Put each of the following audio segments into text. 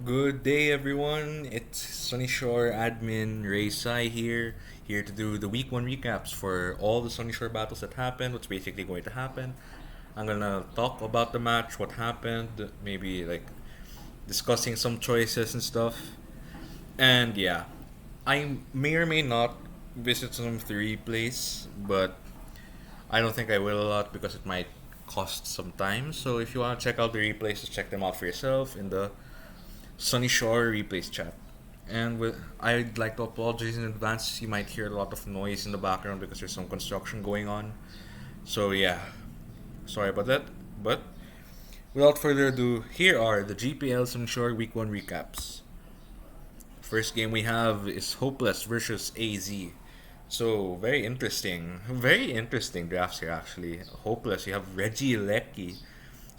Good day, everyone. It's Sunyshore admin Ray Sai here to do the week one recaps for all the Sunyshore battles that happened. What's basically going to happen? I'm gonna talk about the match, what happened, maybe like discussing some choices and stuff. And yeah, I may or may not visit some of the replays, but I don't think I will a lot because it might cost some time. So if you want to check out the replays, just check them out for yourself in the Sunny Shore replays chat. And I'd like to apologize in advance. You might hear a lot of noise in the background because there's some construction going on. So yeah, sorry about that. But without further ado, here are the GPL Sunny Shore Week 1 recaps. First game we have is Hopeless versus AZ. So very interesting drafts here actually. Hopeless, you have Reggie Lecky,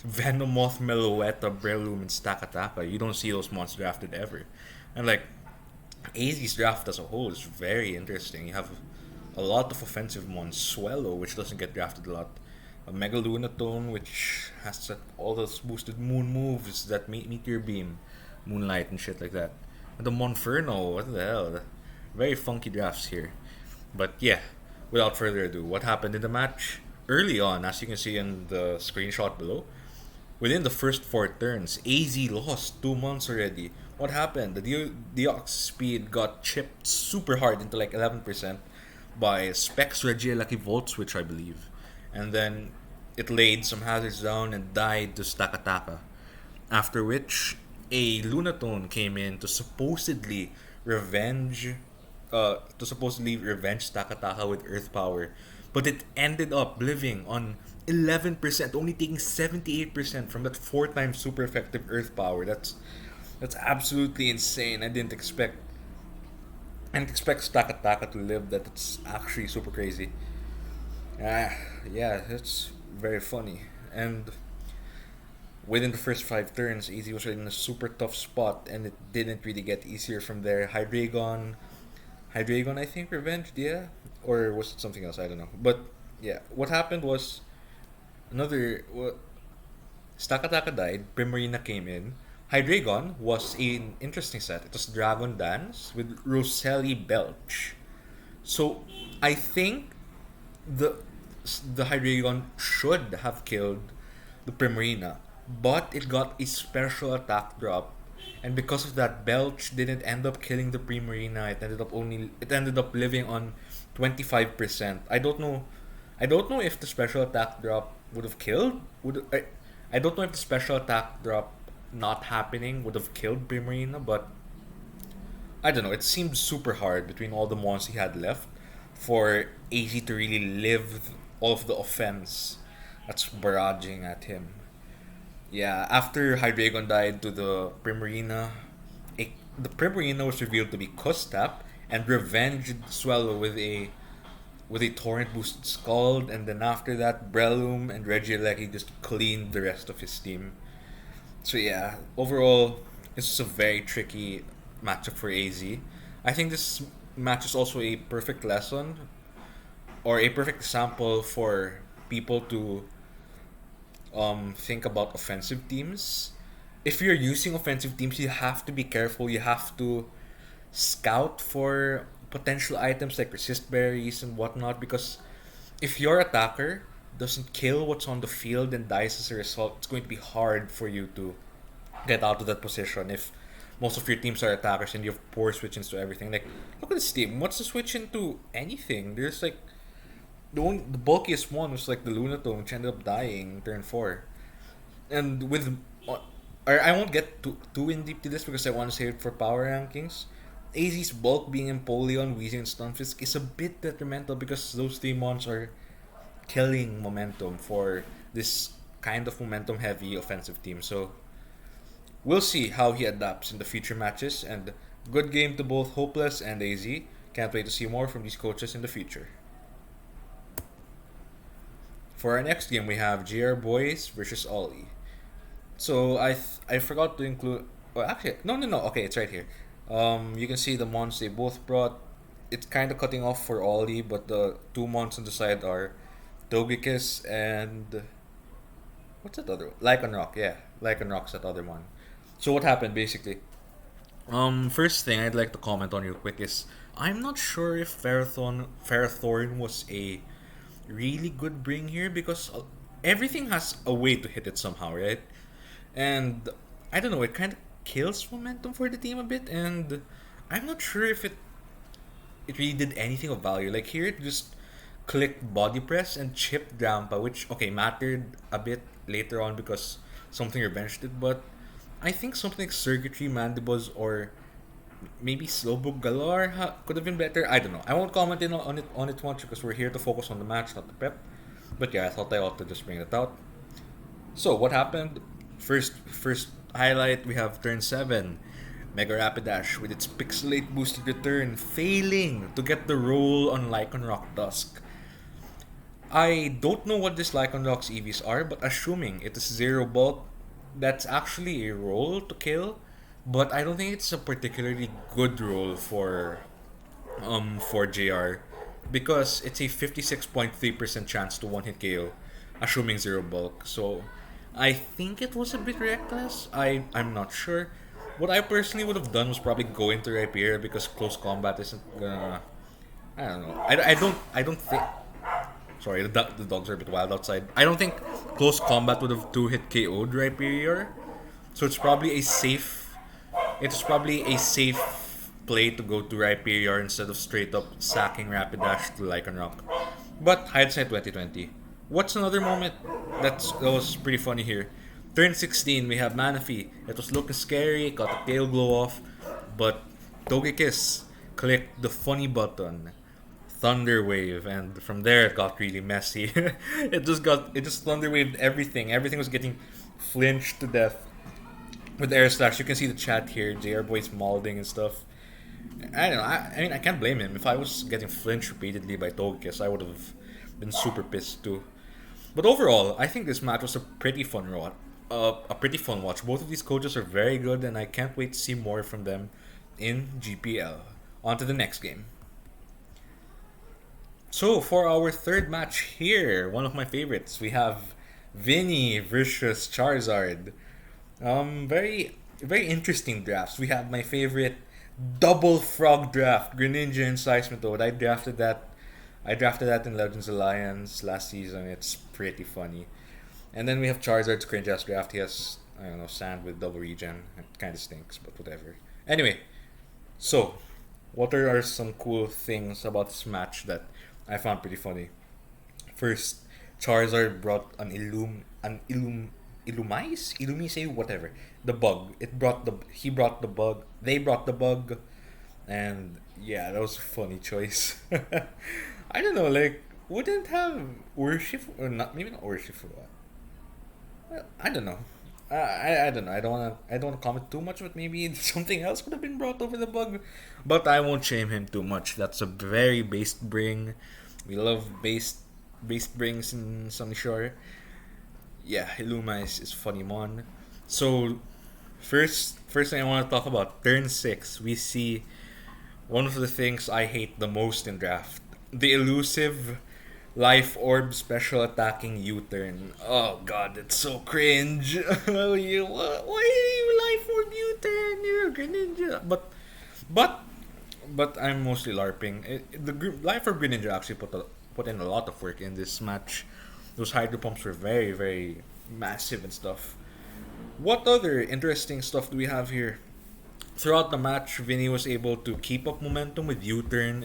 Venomoth, Meloetta, Breloom, and Stakataka. You don't see those monsters drafted ever. And like AZ's draft as a whole is very interesting. You have a lot of offensive mons. Swellow, which doesn't get drafted a lot. A Mega Lunatone, which has all those boosted moon moves, that Meteor Beam, Moonlight, and shit like that. And the Monferno, what the hell? Very funky drafts here. But yeah, without further ado, what happened in the match? Early on, as you can see in the screenshot below, within the first four turns, AZ lost 2 months already. What happened? The Deox speed got chipped super hard into like 11% by Specs Regia Lucky Volt Switch, I believe. And then it laid some hazards down and died to Stakataka. After which, a Lunatone came in revenge to supposedly revenge Takataka with Earth Power, but it ended up living on 11%, only taking 78% from that 4 times super effective Earth Power. That's absolutely insane. I didn't expect Takataka to live that. It's actually super crazy. Ah, yeah, it's very funny. And within the first 5 turns, Easy was in a super tough spot, and it didn't really get easier from there. Hydreigon, I think, revenged, yeah, or was it something else? I don't know. But yeah, what happened was another. Stakataka died. Primarina came in. Hydreigon was an interesting set. It was Dragon Dance with Roselli Belch. So I think the the Hydreigon should have killed the Primarina, but it got a special attack drop, and because of that, Belch didn't end up killing the Primarina. It ended up living on 25%. I don't know if the special attack drop would have killed. I don't know if the special attack drop not happening would have killed Primarina, but I don't know. It seemed super hard between all the mons he had left for AZ to really live all of the offense that's barraging at him. Yeah, after Hydreigon died to the Primarina, the Primarina was revealed to be Kustap and revenged Swellow with a torrent boosted Scald, and then after that, Breloom and Regieleki just cleaned the rest of his team. So yeah, overall, this is a very tricky matchup for AZ. I think this match is also a perfect lesson or a perfect example for people to think about offensive teams. If you're using offensive teams, you have to be careful. You have to scout for potential items like resist berries and whatnot, because if your attacker doesn't kill what's on the field and dies as a result, it's going to be hard for you to get out of that position if most of your teams are attackers and you have poor switch ins to everything. Like, look at this team. What's the switch into anything? There's like the bulkiest one was like the Lunatone, which ended up dying turn 4. And with I won't get too in deep to this because I want to save it for power rankings. AZ's bulk being Empoleon, Weezing, and Stunfisk is a bit detrimental because those three mons are killing momentum for this kind of momentum heavy offensive team. So we'll see how he adapts in the future matches, and good game to both Hopeless and AZ. Can't wait to see more from these coaches in the future. For our next game, we have GR Boys versus Ollie. So I forgot to include. Oh, actually, no. Okay, it's right here. You can see the mons they both brought. It's kind of cutting off for Ollie, but the two mons on the side are Togekiss and what's that other one? Lycanroc, yeah. Lycanroc's that other one. So what happened basically? First thing I'd like to comment on real quick is I'm not sure if Ferrothorn was a really good bring here because everything has a way to hit it somehow, right? And I don't know, it kind of kills momentum for the team a bit, and I'm not sure if it really did anything of value. Like here, it just clicked body press and chipped Drampa, which okay mattered a bit later on because something revenged it, but I think something like circuitry, mandibles, or maybe Slowbook Galore could have been better. I don't know. I won't comment on it much because we're here to focus on the match, not the prep. But yeah, I thought I ought to just bring it out. So what happened? First highlight, we have turn 7. Mega Rapidash with its pixelate boosted return, failing to get the roll on Lycan Rock Dusk. I don't know what this Lycan Rock's EVs are, but assuming it is zero bulk, that's actually a roll to kill. But I don't think it's a particularly good roll for JR because it's a 56.3% chance to one hit KO, assuming zero bulk. So I think it was a bit reckless. I'm not sure. What I personally would have done was probably go into Rhyperior because close combat isn't gonna. I don't know. I don't think. Sorry, the dogs are a bit wild outside. I don't think close combat would have two hit KO'd Rhyperior. So it's probably a safe play to go to Rhyperior instead of straight up sacking Rapidash to Lycanroc. But hindsight 2020. What's another moment that was pretty funny here? Turn 16, we have Manaphy. It was looking scary, got the tail glow off, but Togekiss clicked the funny button, Thunder Wave, and from there it got really messy. it just Thunder Waved everything. Everything was getting flinched to death with Air Slash. You can see the chat here, JR Boy's molding and stuff. I don't know. I mean, I can't blame him. If I was getting flinched repeatedly by Togekiss, I would have been super pissed too. But overall, I think this match was a pretty fun watch. Both of these coaches are very good, and I can't wait to see more from them in GPL. On to the next game. So for our third match here, one of my favorites, we have Vinnie versus Charizard. Very very interesting drafts. We have my favorite double frog draft, Greninja and Seismitoad. I drafted that in Legends Alliance last season. It's pretty funny. And then we have Charizard's cringe ass draft. He has I don't know sand with double regen. It kind of stinks, but whatever. Anyway, so what are some cool things about this match that I found pretty funny? First, Charizard brought Illumise, whatever. The bug. He brought the bug. They brought the bug, and yeah, that was a funny choice. I don't know, like wouldn't have worship or not? Maybe not worship. Well, I don't know. I don't know. I don't wanna comment too much, but maybe something else could have been brought over the bug. But I won't shame him too much. That's a very based bring. We love based brings in Sunyshore. Yeah, Illuma is funny mon. So first thing I want to talk about turn 6. We see one of the things I hate the most in draft. The elusive Life Orb special attacking U-turn. Oh god, it's so cringe. Why you Life Orb U-turn? You're a Greninja. But but I'm mostly LARPing. Life Orb Greninja actually put in a lot of work in this match. Those hydro pumps were very very massive and stuff. What other interesting stuff do we have here? Throughout the match, Vinny was able to keep up momentum with U-turn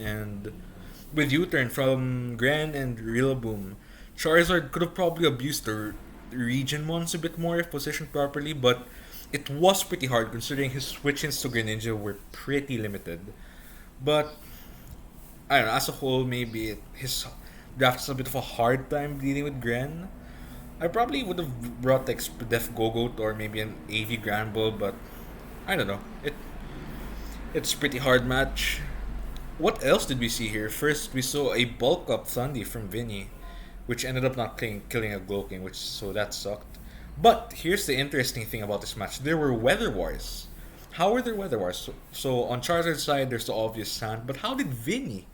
from Gran and Rillaboom. Charizard could have probably abused the region ones a bit more if positioned properly, but it was pretty hard considering his switch-ins to Greninja were pretty limited. But I don't know, as a whole, maybe his draft is a bit of a hard time dealing with Gran. I probably would have brought like Def Gogoat or maybe an AV Granbull, but I don't know. It's a pretty hard match. What else did we see here? First, we saw a bulk up Thundy from Vinny, which ended up not killing a Gloking, which so that sucked. But here's the interesting thing about this match: there were weather wars. How were there weather wars? So on Charizard's side, there's the obvious sand, but how did Vinny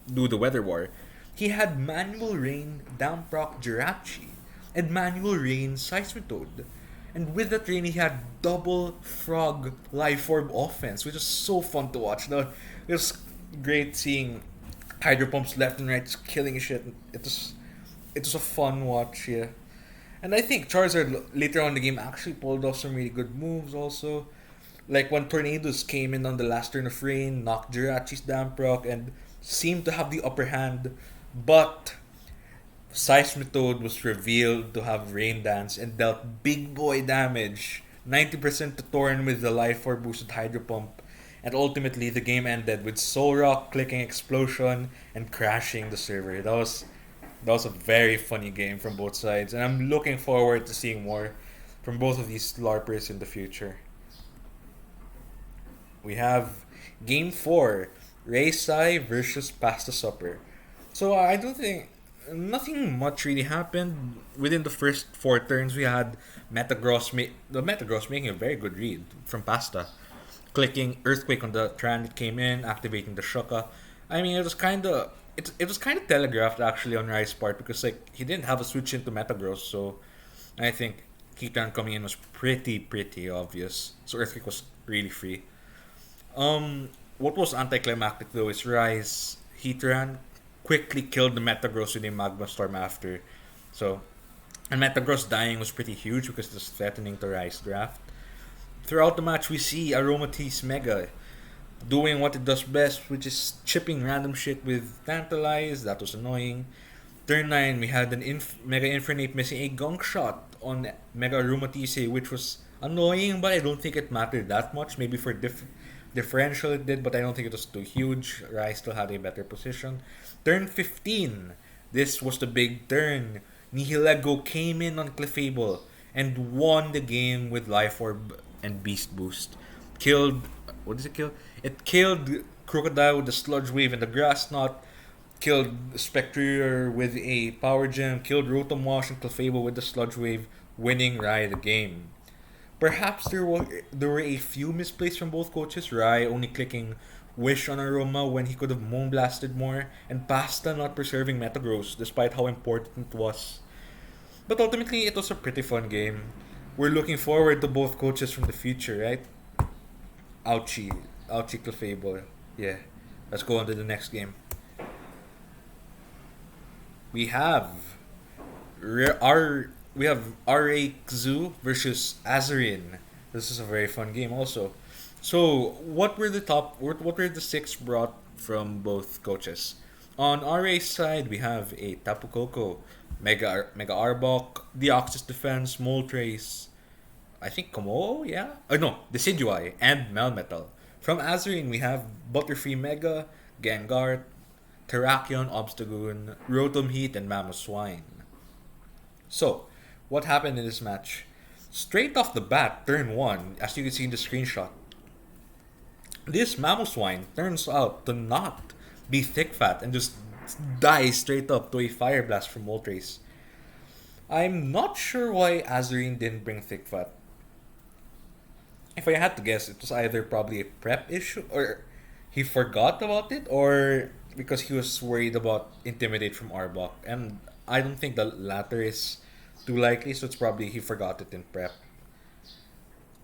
do the weather war? He had manual rain Damproc Jirachi and manual rain Seismitoad. And with that rain, he had double frog life orb offense, which was so fun to watch. No, it was great seeing hydro pumps left and right just killing shit. It was a fun watch, yeah. And I think Charizard later on in the game actually pulled off some really good moves also. Like when Tornadoes came in on the last turn of rain, knocked Jirachi's damn proc, and seemed to have the upper hand. But Seismitoad was revealed to have Rain Dance and dealt big boy damage. 90% to Torn with the Life Orb boosted Hydro Pump. And ultimately, the game ended with Soul Rock clicking Explosion and crashing the server. That was a very funny game from both sides, and I'm looking forward to seeing more from both of these LARPers in the future. We have Game 4, Raysai versus Pasta Supper. So I don't think nothing much really happened within the first four turns. We had the Metagross making a very good read from Pasta, clicking Earthquake on the Tran that came in, activating the Shuka. I mean, it was kind of telegraphed actually on Rice's part because like he didn't have a switch into Metagross, so I think Kitan coming in was pretty obvious. So Earthquake was really free. What was anticlimactic though is Rise Heatran quickly killed the Metagross with a Magma Storm after. So, and Metagross dying was pretty huge because it was threatening to Rise draft. Throughout the match, we see Aromatisse Mega doing what it does best, which is chipping random shit with Tantalize. That was annoying. Turn 9, we had an Mega Infernape missing a gunk shot on Mega Aromatisse, which was annoying, but I don't think it mattered that much. Maybe for differential it did, but I don't think it was too huge. Rai still had a better position. Turn 15, this was the big turn. Nihilego came in on Clefable and won the game with Life Orb and Beast Boost. Killed, what does it kill? It killed Crocodile with the Sludge Wave and the Grass Knot. Killed Spectre with a Power Gem. Killed Rotom Wash and Clefable with the Sludge Wave, winning Rai the game. Perhaps there were a few misplays from both coaches. Rai only clicking Wish on Aroma when he could have Moonblasted more, and Pasta not preserving Metagross despite how important it was. But ultimately, it was a pretty fun game. We're looking forward to both coaches from the future, right? Ouchie. Ouchie Clefable. Yeah. Let's go on to the next game. We have we have RA versus Azerine. This is a very fun game also. So, what were the six brought from both coaches? On RA's side, we have a Tapu Koko, Mega Arbok, Deoxys Defense, Moltres, I think Komo, yeah? No, Decidueye, and Melmetal. From Azurine, we have Butterfree Mega, Gengar, Terrakion, Obstagoon, Rotom Heat, and Mamoswine. So, what happened in this match? Straight off the bat, turn 1, as you can see in the screenshot, this Mamoswine turns out to not be thick fat and just dies straight up to a Fire Blast from Moltres. I'm not sure why Azurine didn't bring thick fat. If I had to guess, it was either probably a prep issue, or he forgot about it, or because he was worried about Intimidate from Arbok. And I don't think the latter is too likely, so it's probably he forgot it in prep.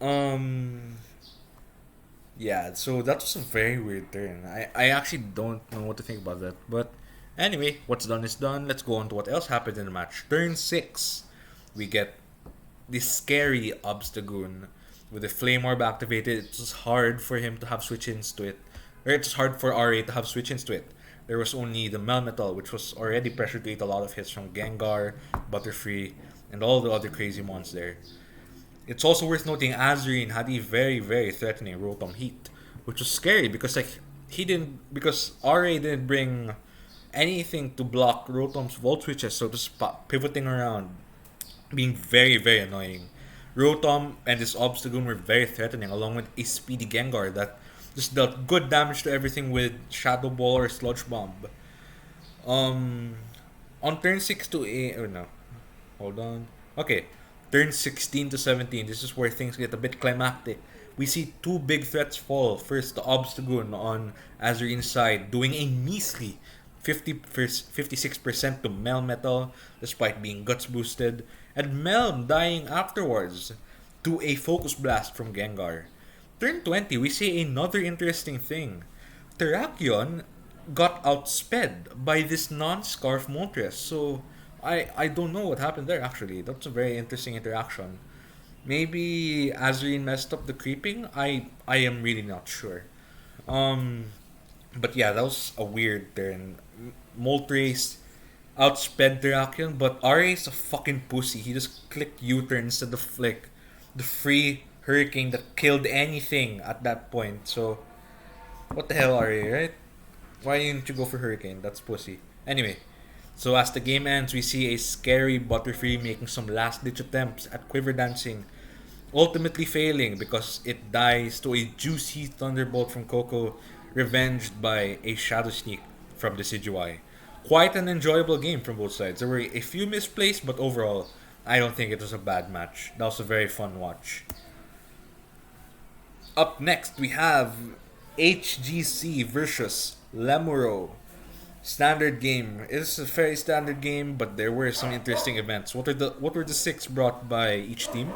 Um, yeah, so that was a very weird turn. I actually don't know what to think about that. But anyway, what's done is done. Let's go on to what else happened in the match. Turn 6, we get this scary Obstagoon with the Flame Orb activated. It was hard for him to have switch-ins to it. Or it was hard for RA to have switch-ins to it. There was only the Melmetal, which was already pressure to eat a lot of hits from Gengar, Butterfree, and all the other crazy mons there. It's also worth noting Azurine had a very threatening Rotom Heat, which was scary because because RA didn't bring anything to block Rotom's Volt Switches, so just pivoting around, being very annoying. Rotom and his Obstagoon were very threatening, along with a speedy Gengar that just dealt good damage to everything with Shadow Ball or Sludge Bomb. Um, on turn 6 to 8, oh no, hold on. Okay, turn 16 to 17, this is where things get a bit climactic. We see two big threats fall. First, the Obstagoon on Azurine's side, doing a measly 56% to Melmetal, despite being Guts boosted, and Melm dying afterwards. to a Focus Blast from Gengar. Turn 20, we see another interesting thing. Terrakion got outsped by this non-Scarf Moltres, so I don't know what happened there actually. That's a very interesting interaction. Maybe Azerine messed up the creeping? I am really not sure. Um, but yeah, that was a weird turn. Moltres outsped Terrakion, but Ari's a fucking pussy. He just clicked U-turn instead of flick. The free hurricane that killed anything at that point. So, what the hell, Ari, right? Why didn't you go for hurricane? That's pussy. Anyway, so as the game ends, we see a scary Butterfree making some last-ditch attempts at quiver dancing, ultimately failing because it dies to a juicy Thunderbolt from Coco, revenged by a Shadow Sneak from Decidueye. Quite an enjoyable game from both sides. There were a few misplays, but overall, I don't think it was a bad match. That was a very fun watch. Up next, we have HGC versus Lemuro. Standard game. It's a very standard game, but there were some interesting events. What were the six brought by each team?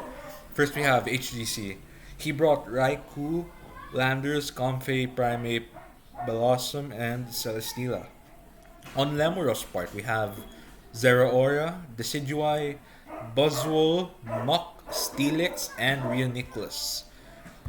First, we have HGC. He brought Raikou, Landers, Comfey, Primeape, Blossom, and Celesteela. On Lemuro's part, we have Zeraora, Decidueye, Buzzwole, Mach, Steelix, and Reuniclus.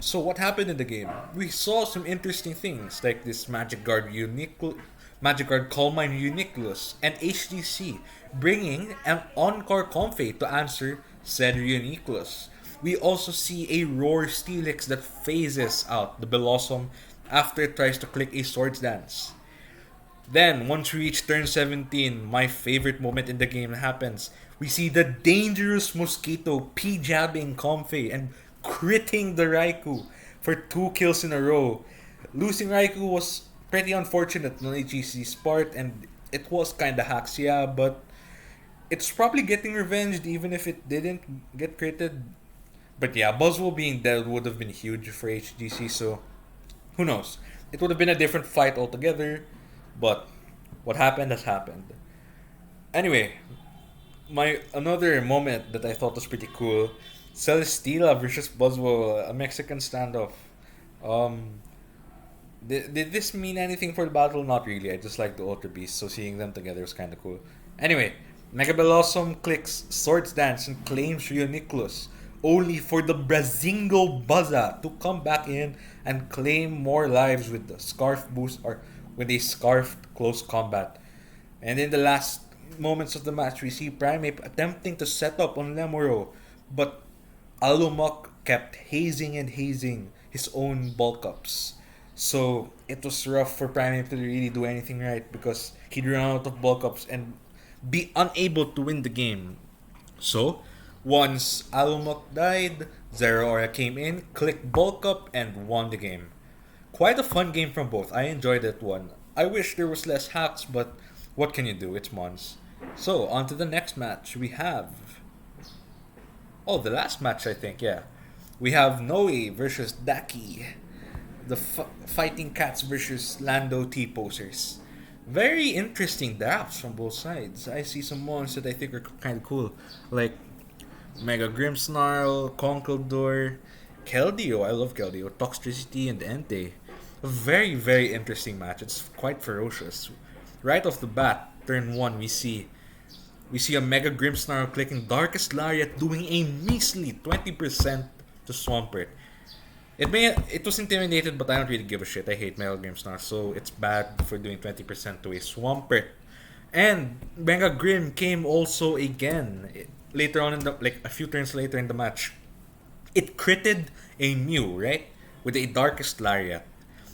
So what happened in the game? We saw some interesting things like this Magic Guard Calm Mind Reuniclus, and HDC bringing an Encore Comfey to answer said Reuniclus. We also see a Roar Steelix that phases out the Blossom after it tries to click a Swords Dance. Then, once we reach turn 17, my favorite moment in the game happens. We see the dangerous Mosquito P-jabbing Comfey and critting the Raikou for 2 kills in a row. Losing Raikou was pretty unfortunate on HEC's part, and it was kinda hacks, yeah, but it's probably getting revenged even if it didn't get critted. But yeah, Buzzwole being dead would have been huge for HGC, so who knows? It would have been a different fight altogether, but what happened has happened. Anyway, my another moment that I thought was pretty cool, Celesteela versus Buzzwole, a Mexican standoff. Um, did this mean anything for the battle? Not really. I just like the Ultra Beasts, so seeing them together was kind of cool. Anyway, Mega Blossom clicks Swords Dance and claims Reuniclus, only for the Brazingo Buzza to come back in and claim more lives with the Scarf boost or with a Scarfed close combat. And in the last moments of the match, we see Primeape attempting to set up on Lemuro, but Alumok kept hazing and hazing his own bulk ups. So it was rough for Primeape to really do anything right because he'd run out of bulk ups and be unable to win the game. So once Alumok died, Zeraora came in, clicked bulk up, and won the game. Quite a fun game from both. I enjoyed that one. I wish there was less hacks, but what can you do? It's Mons. So on to the next match. We have the last match, I think, yeah. We have Noe versus Ducky. The Fighting Cats versus Lando T-posers. Very interesting drafts from both sides. I see some ones that I think are kind of cool. Like Mega Grimmsnarl, Conkeldurr, Keldeo. I love Keldeo. Toxtricity and Entei. A very, very interesting match. It's quite ferocious. Right off the bat, turn 1, we see a Mega Grimmsnarl clicking Darkest Lariat doing a measly 20% to Swampert. It was intimidated, but I don't really give a shit. I hate Mega Grimmsnarl, so it's bad for doing 20% to a Swampert. And Mega Grim came also again later on in the a few turns later in the match. It critted a Mew, right? With a Darkest Lariat.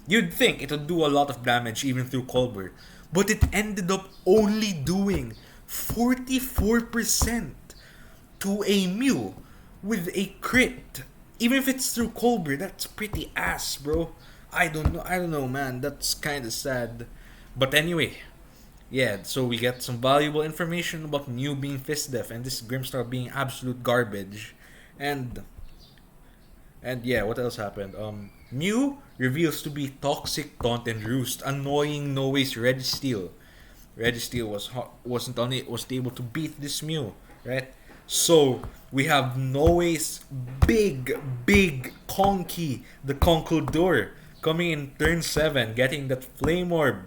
You'd think it would do a lot of damage even through Colbur, but it ended up only doing 44% to a Mew with a crit. Even if it's through Colbur, that's pretty ass, bro. I don't know, man. That's kind of sad. But anyway, yeah, so we get some valuable information about Mew being Fist Def and this Grimstar being absolute garbage. And yeah, what else happened? Mew reveals to be Toxic Taunt and Roost, annoying Noe's Registeel. Registeel was able to beat this Mew, right? So we have Norway's big Conky, the Conkeldurr, coming in turn 7, getting that Flame Orb.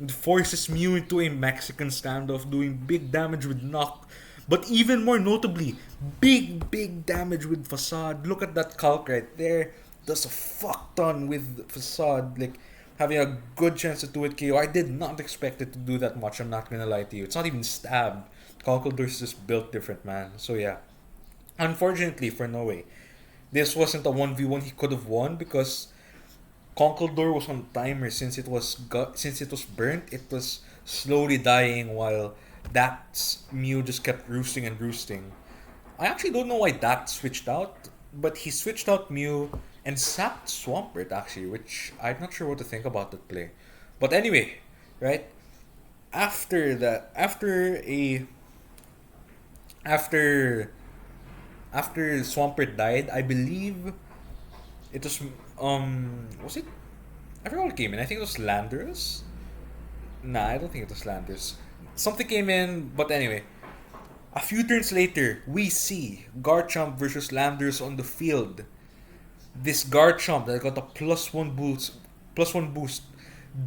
It forces Mew into a Mexican standoff, doing big damage with Knock. But even more notably, big damage with Facade. Look at that calc right there. Does a fuck ton with Facade. Like, having a good chance to do it KO. I did not expect it to do that much, I'm not gonna lie to you. It's not even stabbed. Conkeldurr's just built different, man. So yeah. Unfortunately for Norway, this wasn't a 1v1 he could have won because Conkeldurr was on timer since it was burnt. It was slowly dying while that Mew just kept roosting and roosting. I actually don't know why that switched out, but he switched out Mew and sacked Swampert actually, which I'm not sure what to think about that play. But anyway, right after that, after after Swampert died, I believe it was it? I forgot what came in. I think it was Landers. Nah, I don't think it was Landers. Something came in, but anyway, a few turns later, we see Garchomp versus Landers on the field. This Garchomp that got a plus one boost,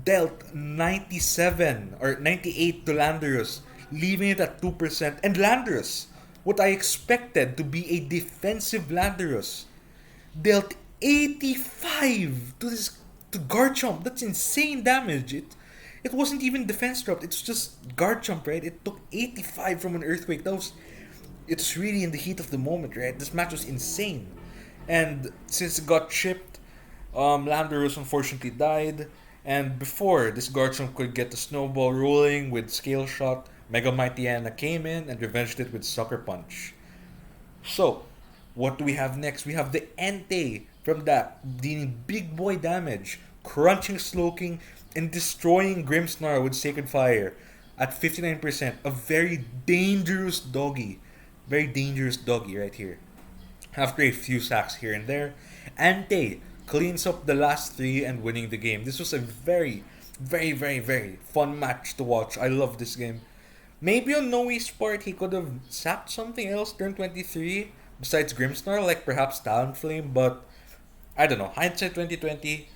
dealt 97 or 98 to Landers, leaving it at 2%. And Landers, what I expected to be a defensive Landers, dealt 85 to this to Garchomp. That's insane damage. It wasn't even defense dropped. It's just Garchomp, right? It took 85 from an earthquake. It's really in the heat of the moment, right? This match was insane. And since it got chipped, Landorus unfortunately died. And before this Garchomp could get the snowball rolling with Scale Shot, Mega Mightyena came in and revenged it with Sucker Punch. So, what do we have next? We have the Entei from that, dealing big boy damage, crunching Slowking, and destroying Grimmsnarl with Sacred Fire at 59%. A very dangerous doggy. Very dangerous doggy right here. After a few sacks here and there, Entei cleans up the last three and winning the game. This was a very fun match to watch. I love this game. Maybe on Noe's part, he could have sacked something else turn 23 besides Grimmsnarl, like perhaps Talonflame, but I don't know. Hindsight 2020.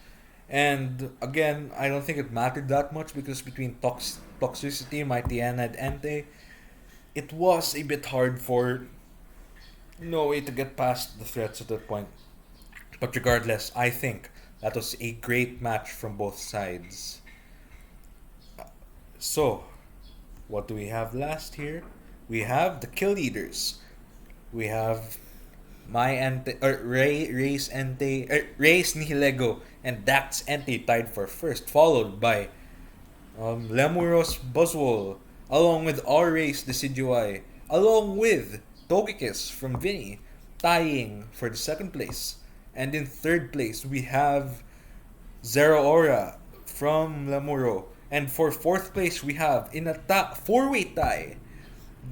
And again, I don't think it mattered that much because between Toxicity, Mightyena, and Entei, it was a bit hard for Noe to get past the threats at that point. But regardless, I think that was a great match from both sides. So, what do we have last here? We have the Kill Leaders. We have my Ente or Ray's Ente Ray's Nihilego and Dax Ente tied for first, followed by Lemuros Buzzwole, along with our Ray's Decidueye, along with Togekiss from Vinnie, tying for the second place. And in third place we have Zero Aura from Lemuro. And for fourth place we have in a four-way tie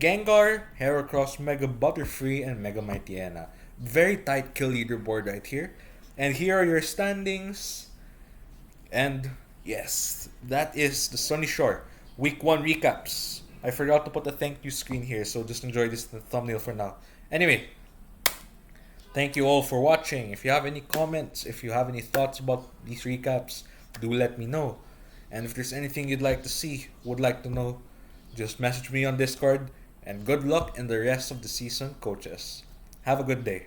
Gengar, Heracross, Mega Butterfree, and Mega Mightyena. Very tight kill leaderboard right here. And here are your standings. And yes, that is the Sunyshore Week 1 recaps. I forgot to put a thank you screen here, so just enjoy this thumbnail for now. Anyway, thank you all for watching. If you have any comments, if you have any thoughts about these recaps, do let me know. And if there's anything you'd like to see, would like to know, just message me on Discord. And good luck in the rest of the season, coaches. Have a good day.